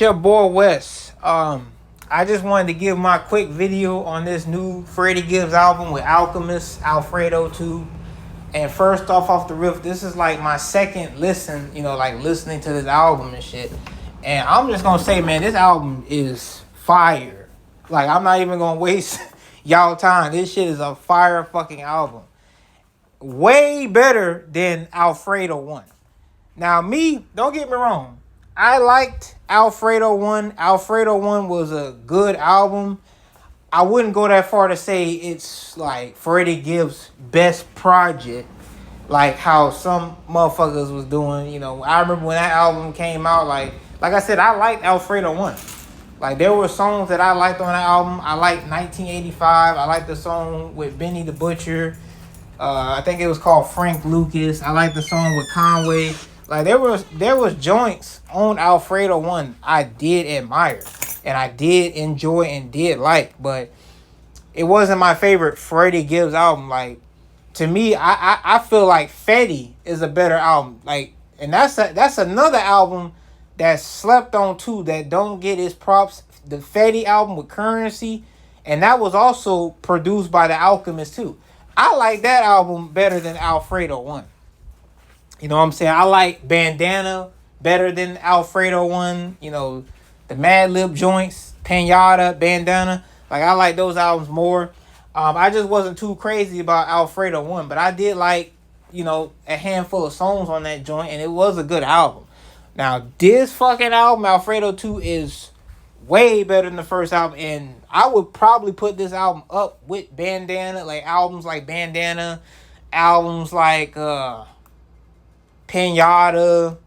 your boy Wes. I just wanted to give my quick video on this new Freddie Gibbs album with Alchemist, Alfredo too. And first off the riff, this is like my second listen, like listening to this album and shit. And I'm just gonna say, man, this album is fire. Like, I'm not even gonna waste y'all time. This shit is a fire fucking album. Way better than Alfredo 1. Now, me, don't get me wrong. I liked Alfredo 1. Alfredo 1 was a good album. I wouldn't go that far to say it's like Freddie Gibbs' best project, like how some motherfuckers was doing. I remember when that album came out, like I said, I liked Alfredo 1. Like, there were songs that I liked on that album. I liked 1985. I liked the song with Benny the Butcher. I think it was called Frank Lucas. I liked the song with Conway. Like, there was joints on Alfredo 1 I did admire and I did enjoy and did like, but it wasn't my favorite Freddie Gibbs album. Like, to me, I feel like Freddie is a better album. Like, and that's another album that's slept on too, that don't get its props. The Freddie album with Currency, and that was also produced by the Alchemist too. I like that album better than Alfredo 1. You know what I'm saying? I like Bandana better than Alfredo 1. The Mad Lib joints, Pinata, Bandana. Like, I like those albums more. I just wasn't too crazy about Alfredo 1. But I did like, a handful of songs on that joint. And it was a good album. Now, this fucking album, Alfredo 2, is way better than the first album. And I would probably put this album up with Bandana. Like, albums like Bandana. Albums like... Pinata.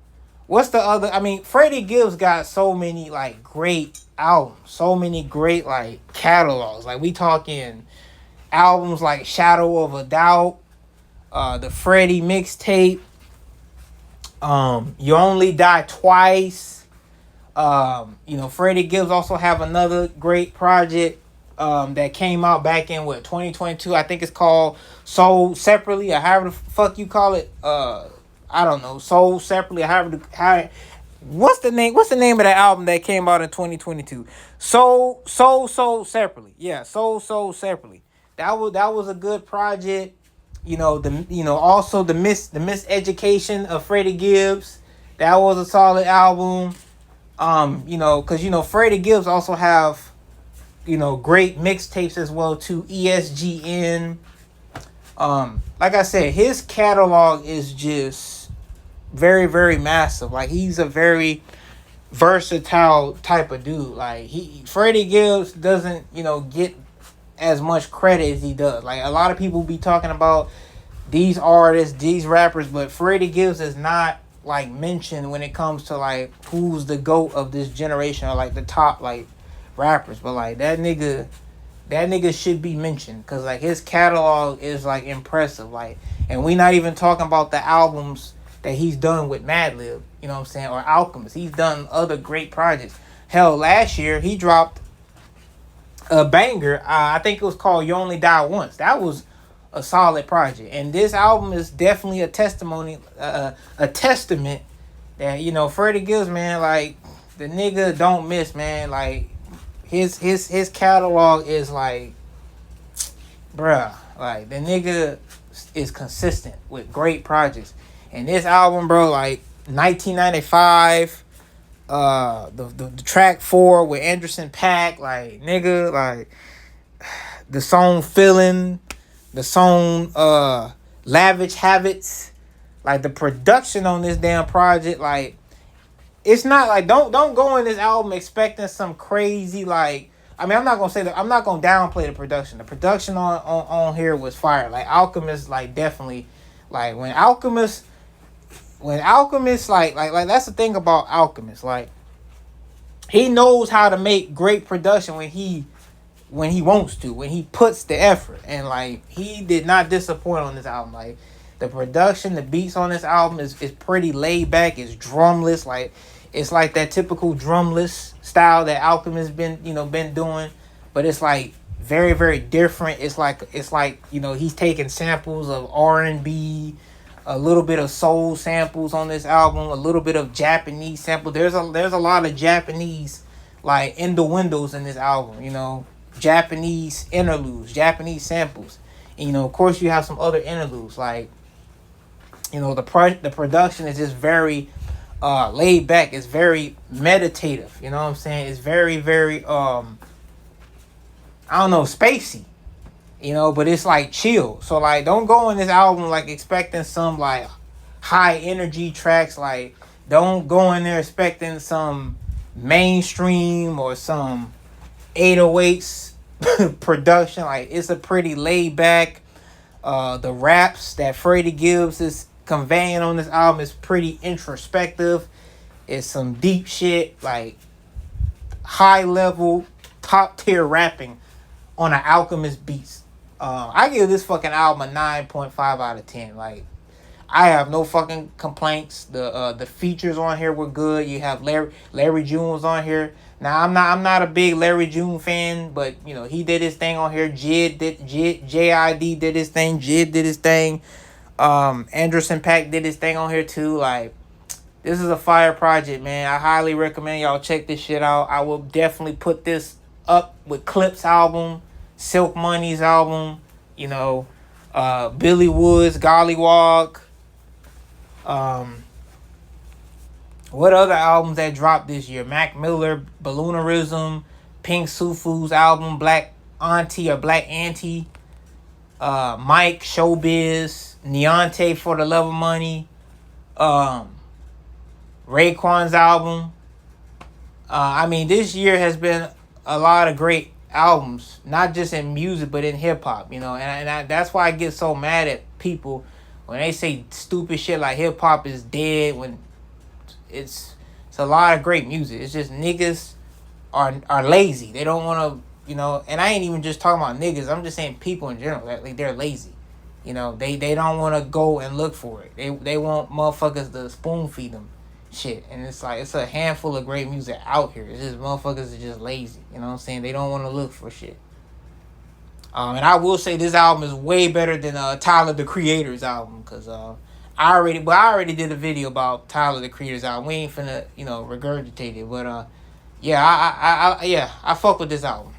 What's the other? I mean, Freddie Gibbs got so many like great albums, so many great like catalogs. Like, we talking albums like Shadow of a Doubt, the Freddie mixtape, You Only Die Twice. Freddie Gibbs also have another great project that came out back in 2022. I think it's called Sold Separately, or however the fuck you call it. I don't know, Sold Separately, what's the name of that album that came out in 2022? Sold Separately. Yeah, Sold Separately. That was a good project. Also the Miseducation of Freddie Gibbs. That was a solid album. Cause Freddie Gibbs also have, great mixtapes as well too. ESGN. Like I said, his catalog is just very, very massive. Like, he's a very versatile type of dude. Like, Freddie Gibbs doesn't, get as much credit as he does. Like, a lot of people be talking about these artists, these rappers, but Freddie Gibbs is not like mentioned when it comes to like who's the GOAT of this generation, or like the top like rappers. But like, that nigga should be mentioned, because like his catalog is like impressive. Like, and we not even talking about the albums that he's done with Madlib, you know what I'm saying, or Alchemist. He's done other great projects. Hell, last year he dropped a banger. I think it was called You Only Die Once. That was a solid project. And this album is definitely a testimony, a testament that, Freddie Gibbs, man, like, the nigga don't miss, man. Like, his catalog is like, bruh, like, the nigga is consistent with great projects. And this album, bro, like 1995, the track 4 with Anderson .Paak, like, nigga, like, the song Feeling, the song Lavish Habits, like, the production on this damn project, like, it's not like, don't go in this album expecting some crazy, like, I mean, I'm not gonna downplay the production. The production on here was fire. Like, Alchemist, like, definitely, like, when Alchemist, like that's the thing about Alchemist. Like, he knows how to make great production when he wants to, when he puts the effort. And like, he did not disappoint on this album. Like, the production, the beats on this album is pretty laid back. It's drumless. Like, it's like that typical drumless style that Alchemist been doing, but it's like very, very different. It's like he's taking samples of R&B, a little bit of soul samples on this album, a little bit of Japanese samples. There's a lot of Japanese like innuendos in this album, you know, Japanese interludes, Japanese samples. And, you know, of course you have some other interludes like, you know, the production is just very laid back. It's very meditative, you know what I'm saying? It's very I don't know, spacey. You know, but it's like chill. So like don't go in this album like expecting some like high energy tracks. Like don't go in there expecting some mainstream or some 808s production. Like it's a pretty laid back. The raps that Freddie Gibbs is conveying on this album is pretty introspective. It's some deep shit, like high level, top tier rapping on an Alchemist beats. I give this fucking album a 9.5 out of 10. Like, I have no fucking complaints. The features on here were good. You have Larry June was on here. Now I'm not a big Larry June fan, but you know he did his thing on here. JID did his thing. JID did his thing. Anderson .Paak did his thing on here too. Like, this is a fire project, man. I highly recommend y'all check this shit out. I will definitely put this up with Clip's album, Silk Money's album, you know, Billy Woods, Gollywog. What other albums that dropped this year? Mac Miller, Balloonerism, Pink Sufu's album, Black Auntie or Black Auntie, Mike, Showbiz, Neonte, For the Love of Money, Raekwon's album. I mean, this year has been a lot of great albums, not just in music but in hip hop, you know, and that's why I get so mad at people when they say stupid shit like hip hop is dead when it's a lot of great music. It's just niggas are lazy. They don't want to, you know, and I ain't even just talking about niggas. I'm just saying people in general. Like they're lazy. You know, they don't want to go and look for it. They want motherfuckers to spoon feed them shit. And it's like, it's a handful of great music out here. It's just motherfuckers are just lazy. You know what I'm saying? They don't want to look for shit. And I will say this album is way better than Tyler, the Creator's album. Because I already did a video about Tyler, the Creator's album. We ain't finna, you know, regurgitate it. But yeah, I fuck with this album.